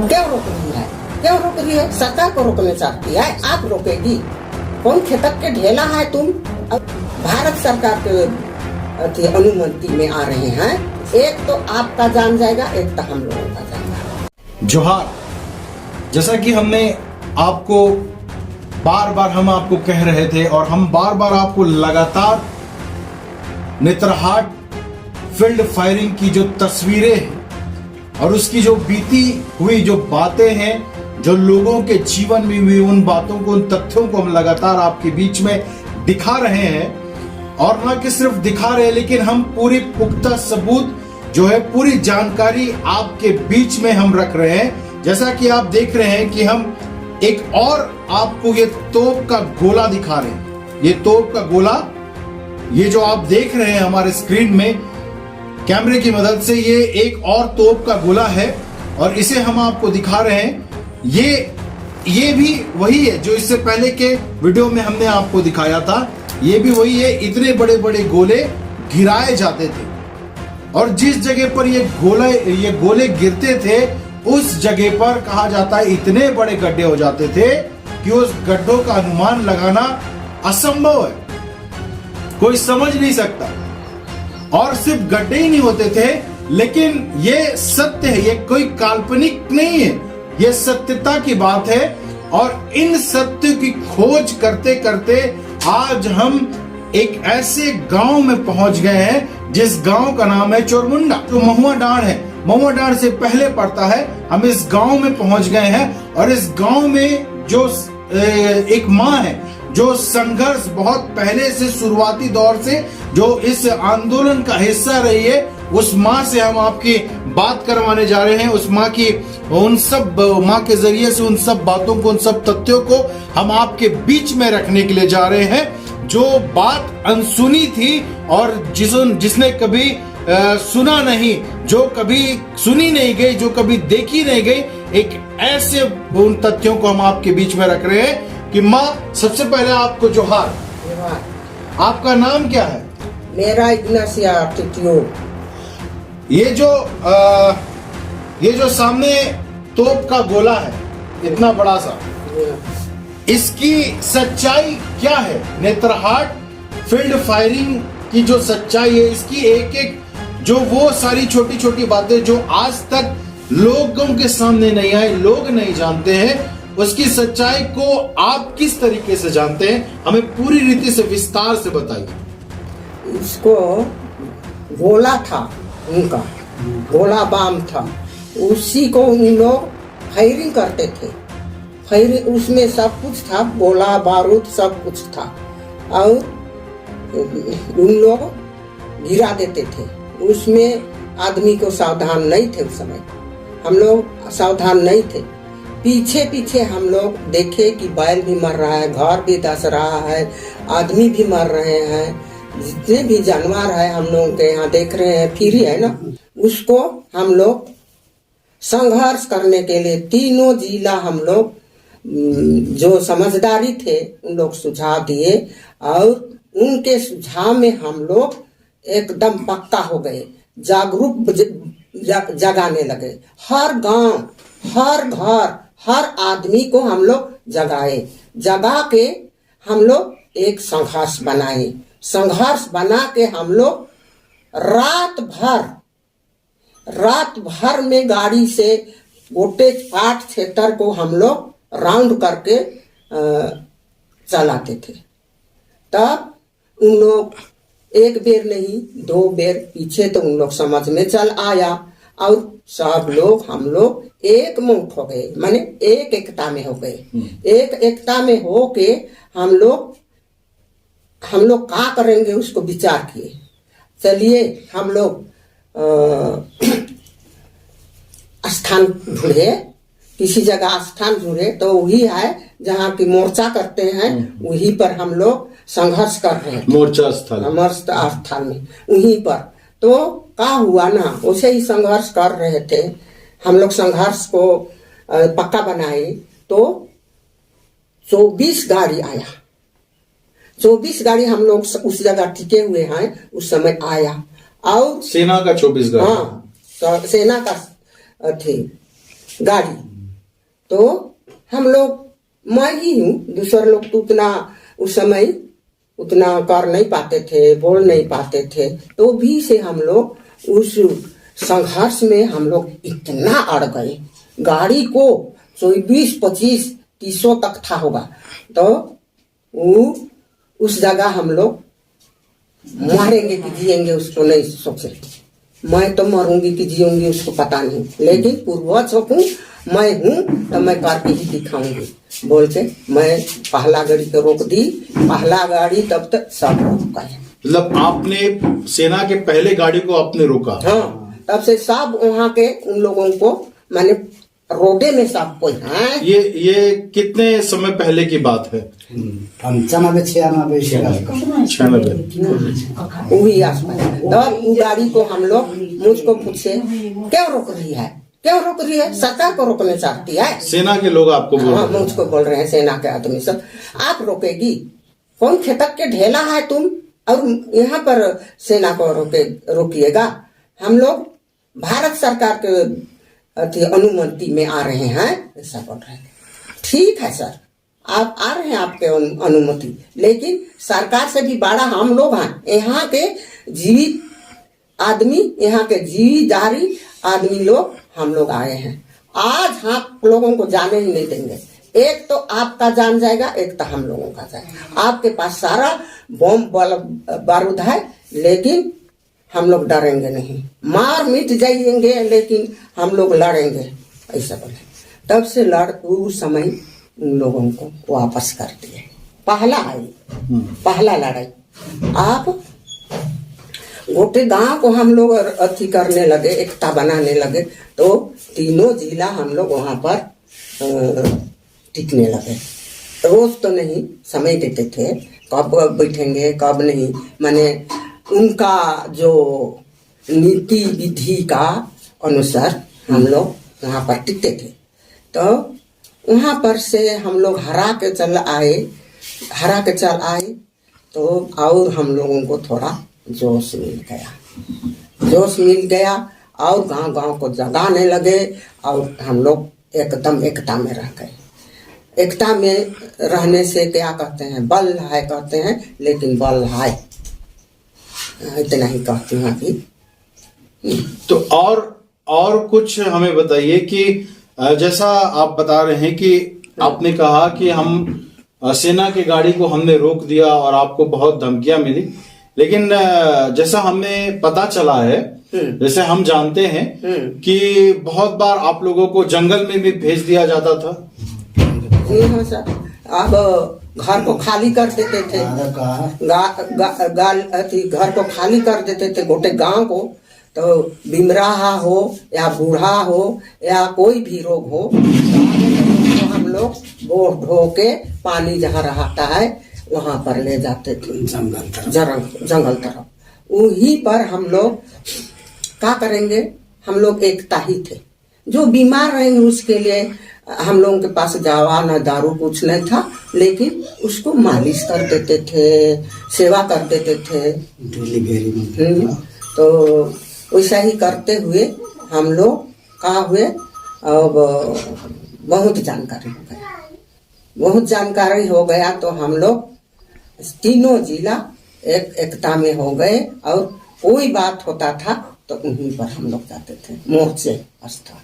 क्यों रोक रही है? क्यों रोक रही है? सरकार को रोकना चाहती है, आप रोकेगी? कौन खेतक के ढेला है तुम? भारत सरकार के अनुमति में आ रहे हैं। एक तो आपका जान जाएगा, एक तो हम लोगों का जाएगा। जोहार। जैसा कि हमने आपको बार बार हम आपको कह रहे थे और हम बार बार आपको लगातार नेतरहाट फील्ड फायरिंग की जो तस्वीरें हैं और उसकी जो बीती हुई जो बातें हैं, जो लोगों के जीवन में हुई उन बातों को, उन तथ्यों को हम लगातार आपके बीच में दिखा रहे हैं। और न कि सिर्फ दिखा रहे हैं, लेकिन हम पूरी पुख्ता सबूत जो है, पूरी जानकारी आपके बीच में हम रख रहे हैं। जैसा कि आप देख रहे हैं कि हम एक और आपको ये तोप का गोला दिखा रहे हैं। ये तोप का गोला, ये जो आप देख रहे हैं हमारे स्क्रीन में कैमरे की मदद से, ये एक और तोप का गोला है और इसे हम आपको दिखा रहे हैं। ये भी वही है जो इससे पहले के वीडियो में हमने आपको दिखाया था। ये भी वही है। इतने बड़े बड़े गोले गिराए जाते थे और जिस जगह पर ये गोले गिरते थे उस जगह पर कहा जाता है इतने बड़े गड्ढे हो जाते थे कि उस गड्ढों का अनुमान लगाना असंभव है, कोई समझ नहीं सकता। और सिर्फ गड्ढे ही नहीं होते थे, लेकिन ये सत्य है, ये कोई काल्पनिक नहीं है, ये सत्यता की बात है। और इन सत्य की खोज करते करते आज हम एक ऐसे गांव में पहुंच गए हैं जिस गांव का नाम है चोरमुंडा, जो महुआ डांड है। महुआ डांड से पहले पड़ता है। हम इस गांव में पहुंच गए हैं और इस गांव में जो एक माँ है जो संघर्ष बहुत पहले से, शुरुआती दौर से जो इस आंदोलन का हिस्सा रही है, उस माँ से हम आपकी बात करवाने जा रहे हैं। उस माँ की उन सब माँ के जरिए से उन सब बातों को, उन सब तथ्यों को हम आपके बीच में रखने के लिए जा रहे हैं। जो बात अनसुनी थी और जिसने कभी सुना नहीं, जो कभी सुनी नहीं गई, जो कभी देखी नहीं गई, एक ऐसे उन तथ्यों को हम आपके बीच में रख रहे हैं कि माँ, सबसे पहले आपको जोहार। आपका नाम क्या है? मेरा इग्नासिया टिटियो। ये जो सामने तोप का गोला है, इतना बड़ा सा, इसकी सच्चाई क्या है? नेतरहाट फील्ड फायरिंग की जो सच्चाई है, इसकी एक एक जो वो सारी छोटी छोटी बातें जो आज तक लोगों के सामने नहीं आई, लोग नहीं जानते हैं, उसकी सच्चाई को आप किस तरीके से जानते हैं, हमें पूरी रीति से विस्तार से बताइए। इसको गोला था, उनका गोला बाम था, उसी को उन लोग फायरिंग करते थे। फायरिंग उसमें सब कुछ था, गोला बारूद सब कुछ था और उन लोग गिरा देते थे। उसमें आदमी को सावधान नहीं थे। उस समय हम लोग सावधान नहीं थे। पीछे पीछे हम लोग देखे कि बैल भी मर रहा है, घर भी धस रहा है, आदमी भी मर रहे हैं, जितने भी जानवर है हम लोग के यहाँ देख रहे हैं, फ्री है ना। उसको हम लोग संघर्ष करने के लिए तीनों जिला हम लोग जो समझदारी थे उन लोग सुझाव दिए और उनके सुझाव में हम लोग एकदम पक्का हो गए, जागरूक जगाने लगे। हर गांव, हर घर, हर आदमी को हम लोग जगा के हम लोग एक संघर्ष बनाए। संघर्ष बना के हम लोग रात भर में गाड़ी से गोटे पाट क्षेत्र को हम लोग राउंड करके चलाते थे। तब उन लोग एक बेर नहीं, दो बेर पीछे तो उन लोग समझ में चल आया और सब लोग हम लोग एक मुठ हो गए, माने एक एकता में हो गए। एक एकता में हो के हम लोग क्या करेंगे उसको विचार किए। चलिए हम लोग स्थान ढूंढे, किसी जगह स्थान ढूंढे तो वही है जहाँ की मोर्चा करते हैं, वहीं पर हम लोग संघर्ष कर रहे हैं। मोर्चा स्थल में वहीं पर तो क्या हुआ ना, उसे ही संघर्ष कर रहे थे हम लोग। संघर्ष को पक्का बनाए तो 24 गाड़ी आया। 24 गाड़ी हम लोग उस जगह टिके हुए हैं, उस समय आया और सेना का 24 गाड़ी। हाँ, तो सेना का थी गाड़ी। तो हम लोग, मैं ही हूँ, दूसरे लोग तो उतना उस समय उतना कर नहीं पाते थे, बोल नहीं पाते थे। तो भी से हम लोग उस संघर्ष में हम लोग इतना अड़ गए, गाड़ी को 24, 25, 30 तक था होगा। तो उस जगह हम लोग मरेंगे कि जिएंगे उसको नहीं सोचे। मैं तो मरूंगी कि जीऊंगी उसको पता नहीं, लेकिन पूर्वज हूँ, मैं हूँ तो मैं करके ही दिखाऊंगी बोल के मैं पहला गाड़ी को रोक दी। पहला गाड़ी तब तक सब रोक गए। मतलब आपने सेना के पहले गाड़ी को आपने रोका? हाँ, तब से सब वहाँ के उन लोगों को मैंने रोडे में सब कोई है। ये कितने समय पहले की बात है? 95, 96 वही आसपास। तब वो गाड़ी को हम लोग मुझको पूछे क्यों रोक रही है, क्यों रोक रही है, सरकार को रोकना चाहती है। सेना के लोग आपको बोल रहे हैं? मुझको बोल रहे हैं, सेना के आदमी सब, आप रोकेगी? कौन खेतक के ढेला है तुम, और यहाँ पर सेना को रोकिएगा? हम लोग भारत सरकार के अनुमति में आ रहे हैं, ऐसा बोल रहे हैं। ठीक है सर, आप आ रहे हैं आपके अनुमति, लेकिन सरकार से भी बड़ा हम लोग हैं। यहाँ के जीवित आदमी, यहाँ के जीवितदारी आदमी लोग हम लोग आए हैं। आज आप लोगों को जाने ही नहीं देंगे। एक तो आपका जान जाएगा, एक तो हम लोगों का जाएगा। आपके पास सारा बम बारूद है, लेकिन हम लोग डरेंगे नहीं, मार मिट जाएंगे लेकिन हम लोग लड़ेंगे, ऐसा बोले। तब से उस समय उन लोगों को वापस कर दिए। पहला लड़ाई। आप गोटे गांव को हम लोग अथी करने लगे, एकता बनाने लगे, तो तीनों जिला हम लोग वहां पर टिकने लगे। रोज तो नहीं समय देते थे, कब बैठेंगे कब नहीं, माने उनका जो नीति विधि का अनुसार हम लोग वहां पर टिकते थे। तो वहां पर से हम लोग हरा के चल आए तो और हम लोगों को थोड़ा जोश मिल गया और गांव गांव को जगाने लगे, और हम लोग एकदम एकता में रह गए। एकता में रहने से क्या कहते हैं, बल है कहते हैं, लेकिन बल है, इतना ही कहती हूँ अभी। तो और कुछ हमें बताइए कि जैसा आप बता रहे हैं कि आपने कहा कि हम सेना की गाड़ी को हमने रोक दिया और आपको बहुत धमकियां मिली, लेकिन जैसा हमें पता चला है, जैसे हम जानते हैं कि बहुत बार आप लोगों को जंगल में भी भेज दिया जाता था। जी हाँ सर, अब घर को खाली कर देते थे, घर को खाली कर देते थे, गोटे गांव को। तो बिमराहा हो या बूढ़ा हो या कोई भी रोग हो, तो हम लोग बोर ढो के पानी जहाँ रहता है वहां पर ले जाते थे, जंगल तरफ। वहीं पर हम लोग क्या करेंगे, हम लोग एकता ही थे। जो बीमार रहेंगे उसके लिए हम लोगों के पास दवा न दारू कुछ नहीं था, लेकिन उसको मालिश कर देते थे, सेवा कर देते थे। तो वैसा ही करते हुए हम लोग कहा हुए, अब बहुत जानकारी हो गया। तो हम लोग तीनों जिला एकता में हो गए, और कोई बात होता था तो उन्हीं पर हम लोग जाते थे, मोर्चे स्थान।